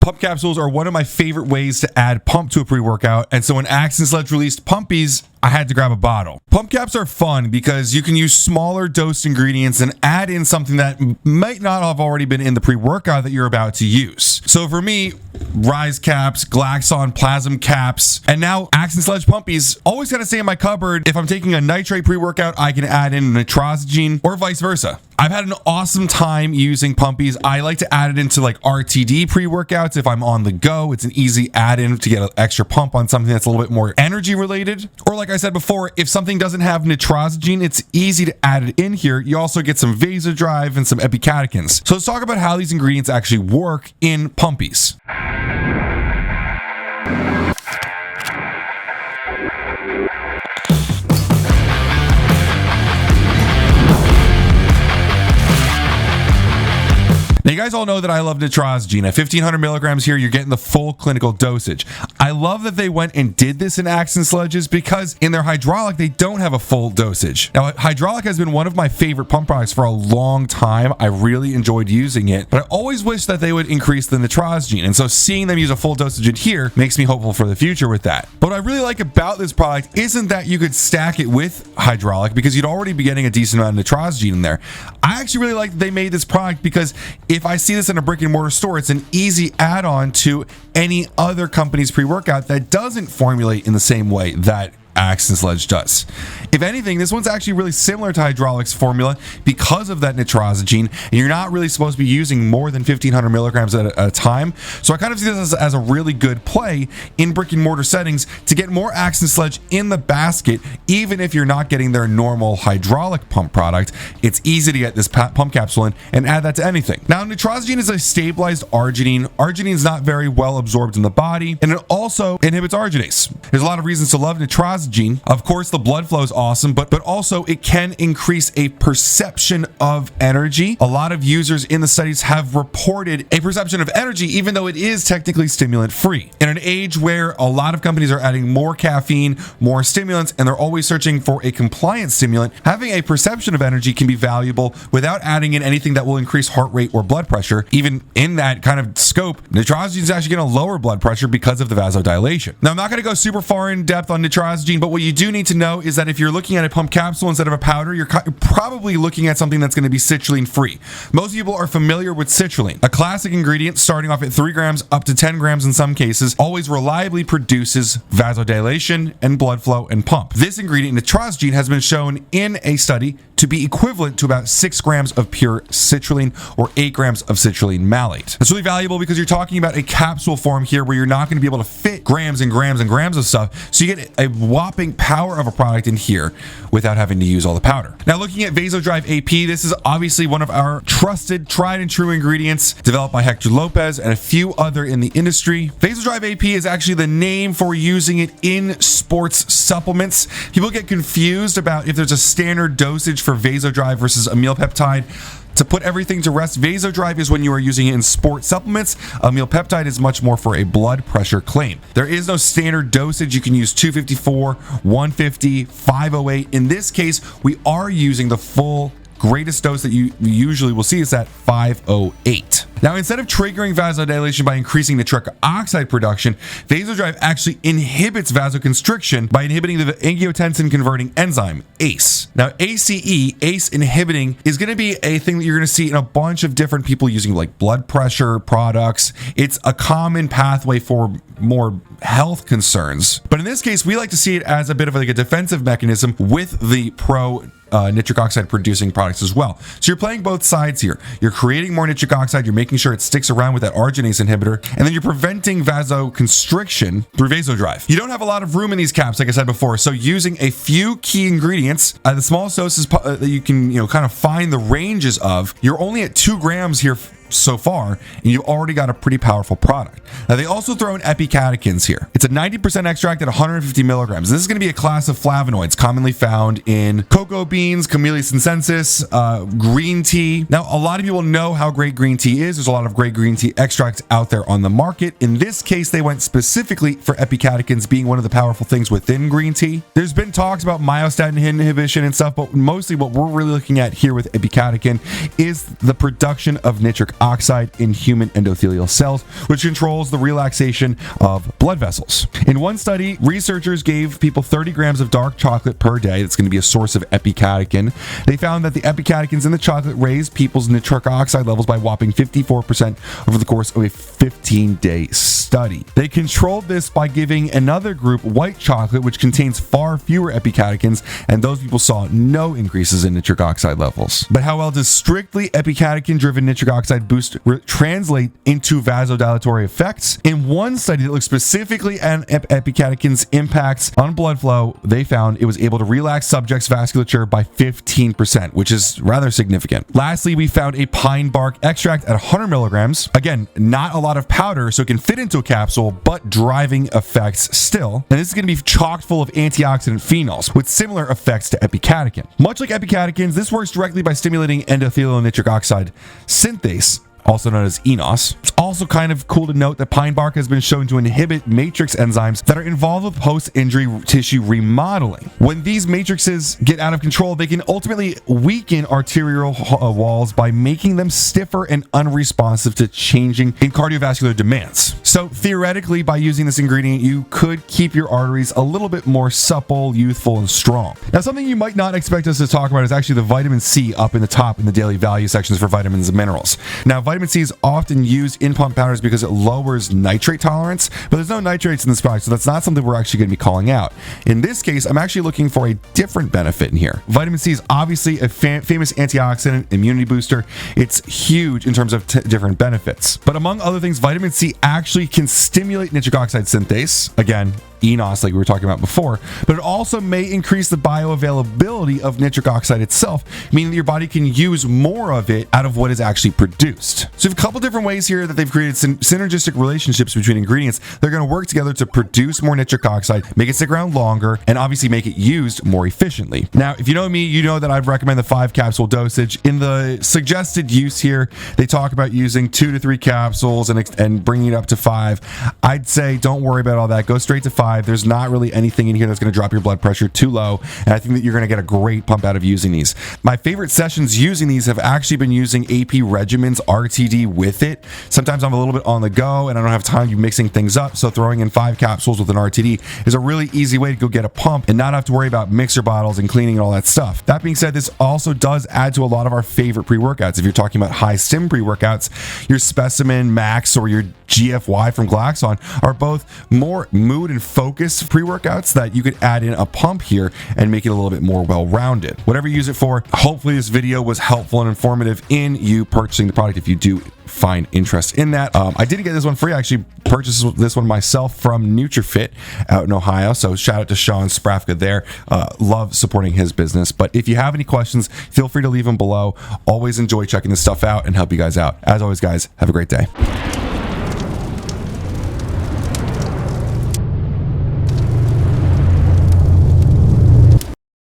Pump capsules are one of my favorite ways to add pump to a pre-workout, and so when Axe and Sledge released Pumpies, I had to grab a bottle. Pump caps are fun because you can use smaller dosed ingredients and add in something that might not have already been in the pre-workout that you're about to use. So for me, Rise caps, Glaxon Plasm caps, and now Axe and Sledge Pumpies always gotta stay in my cupboard. If I'm taking a nitrate pre-workout, I can add in nitrogen or vice versa. I've had an awesome time using Pumpies. I like to add it into like RTD pre-workouts if I'm on the go. It's an easy add-in to get an extra pump on something that's a little bit more energy related. Or like I said before, if something doesn't have nitrogen, it's easy to add it in here. You also get some Vasodrive and some Epicatechins. So let's talk about how these ingredients actually work in Pumpies. Now, you guys all know that I love nitrogen. At 1,500 milligrams here, you're getting the full clinical dosage. I love that they went and did this in Axe and Sledges because in their hydraulic, they don't have a full dosage. Now, hydraulic has been one of my favorite pump products for a long time. I really enjoyed using it, but I always wish that they would increase the nitrogen. And so seeing them use a full dosage in here makes me hopeful for the future with that. But what I really like about this product isn't that you could stack it with hydraulic because you'd already be getting a decent amount of nitrogen in there. I actually really like that they made this product because if I see this in a brick and mortar store, it's an easy add-on to any other company's pre-workout that doesn't formulate in the same way that Axe and Sledge does. If anything, this one's actually really similar to hydraulics formula because of that nitrogen, and you're not really supposed to be using more than 1,500 milligrams at a time. So I kind of see this as a really good play in brick and mortar settings to get more Axe and Sledge in the basket, even if you're not getting their normal hydraulic pump product. It's easy to get this pump capsule in and add that to anything. Now, nitrogen is a stabilized arginine. Arginine is not very well absorbed in the body, and it also inhibits arginase. There's a lot of reasons to love nitrogen. Of course, the blood flow is awesome, but also it can increase a perception of energy. A lot of users in the studies have reported a perception of energy, even though it is technically stimulant-free. In an age where a lot of companies are adding more caffeine, more stimulants, and they're always searching for a compliant stimulant, having a perception of energy can be valuable without adding in anything that will increase heart rate or blood pressure. Even in that kind of scope, nitrogen is actually going to lower blood pressure because of the vasodilation. Now, I'm not going to go super far in depth on nitrogen, but what you do need to know is that if you're looking at a pump capsule instead of a powder, you're probably looking at something that's going to be citrulline free. Most people are familiar with citrulline, a classic ingredient starting off at 3 grams up to 10 grams in some cases, always reliably produces vasodilation and blood flow and pump. This ingredient, nitrogen, has been shown in a study to be equivalent to about 6 grams of pure citrulline or 8 grams of citrulline malate. That's really valuable because you're talking about a capsule form here where you're not going to be able to fit grams and grams and grams of stuff. So you get a whopping power of a product in here without having to use all the powder. Now, looking at Vasodrive AP, this is obviously one of our trusted, tried and true ingredients developed by Hector Lopez and a few other in the industry. Vasodrive AP is actually the name for using it in sports supplements. People get confused about if there's a standard dosage for Vasodrive versus a meal peptide. To put everything to rest, Vasodrive is when you are using it in sport supplements. A meal peptide is much more for a blood pressure claim. There is no standard dosage. You can use 254, 150, 508. In this case, we are using the full greatest dose that you usually will see is at 508. Now, instead of triggering vasodilation by increasing nitric oxide production, Vasodrive actually inhibits vasoconstriction by inhibiting the angiotensin converting enzyme, ACE. Now, ACE inhibiting is going to be a thing that you're going to see in a bunch of different people using like blood pressure products. It's a common pathway for more health concerns. But in this case, we like to see it as a bit of like a defensive mechanism with the nitric oxide producing products as well. So you're playing both sides here. You're creating more nitric oxide, you're making sure it sticks around with that arginase inhibitor, and then you're preventing vasoconstriction through Vasodrive. You don't have a lot of room in these caps, like I said before, so using a few key ingredients at the smallest doses that you can kind of find the ranges of, you're only at 2 grams here so far, and you've already got a pretty powerful product. Now, they also throw in epicatechins here. It's a 90% extract at 150 milligrams. This is going to be a class of flavonoids commonly found in cocoa beans, Camellia sinensis, green tea. Now, a lot of people know how great green tea is. There's a lot of great green tea extracts out there on the market. In this case, they went specifically for epicatechins being one of the powerful things within green tea. There's been talks about myostatin inhibition and stuff, but mostly what we're really looking at here with epicatechin is the production of nitric oxide in human endothelial cells, which controls the relaxation of blood vessels. In one study, researchers gave people 30 grams of dark chocolate per day. That's going to be a source of epicatechin. They found that the epicatechins in the chocolate raised people's nitric oxide levels by a whopping 54% over the course of a 15-day study. They controlled this by giving another group white chocolate, which contains far fewer epicatechins, and those people saw no increases in nitric oxide levels. But how well does strictly epicatechin-driven nitric oxide boost translate into vasodilatory effects? In one study that looked specifically at epicatechin's impacts on blood flow, they found it was able to relax subjects' vasculature by 15%, which is rather significant. Lastly, we found a pine bark extract at 100 milligrams. Again, not a lot of powder, so it can fit into a capsule, but driving effects still. And this is going to be chock full of antioxidant phenols with similar effects to epicatechin. Much like epicatechins, this works directly by stimulating endothelial nitric oxide synthase, also known as eNOS. It's also kind of cool to note that pine bark has been shown to inhibit matrix enzymes that are involved with post-injury tissue remodeling. When these matrices get out of control, they can ultimately weaken arterial walls by making them stiffer and unresponsive to changing in cardiovascular demands. So theoretically, by using this ingredient, you could keep your arteries a little bit more supple, youthful, and strong. Now, something you might not expect us to talk about is actually the vitamin C up in the top in the daily value sections for vitamins and minerals. Now, vitamin C is often used in pump powders because it lowers nitrate tolerance, but there's no nitrates in this product, so that's not something we're actually going to be calling out. In this case, I'm actually looking for a different benefit in here. Vitamin C is obviously a famous antioxidant, immunity booster. It's huge in terms of different benefits. But among other things, vitamin C actually can stimulate nitric oxide synthase. Again, eNOS, like we were talking about before, but it also may increase the bioavailability of nitric oxide itself, meaning that your body can use more of it out of what is actually produced. So we have a couple different ways here that they've created synergistic relationships between ingredients. They're going to work together to produce more nitric oxide, make it stick around longer, and obviously make it used more efficiently. Now, if you know me, you know that I'd recommend the 5 capsule dosage. In the suggested use here, they talk about using 2 to 3 capsules and bringing it up to 5. I'd say don't worry about all that. Go straight to 5. There's not really anything in here that's going to drop your blood pressure too low, and I think that you're going to get a great pump out of using these. My favorite sessions using these have actually been using AP Regimen's RTD with it. Sometimes I'm a little bit on the go and I don't have time to be mixing things up, so throwing in 5 capsules with an RTD is a really easy way to go get a pump and not have to worry about mixer bottles and cleaning and all that stuff. That being said, this also does add to a lot of our favorite pre-workouts. If you're talking about high stim pre-workouts, your Specimen Max or your GFY from Glaxon are both more mood and focus pre-workouts that you could add in a pump here and make it a little bit more well-rounded. Whatever you use it for, hopefully this video was helpful and informative in you purchasing the product if you do find interest in that. I didn't get this one free. I actually purchased this one myself from NutriFit out in Ohio. So shout out to Sean Sprafka there. Love supporting his business. But if you have any questions, feel free to leave them below. Always enjoy checking this stuff out and help you guys out. As always, guys, have a great day.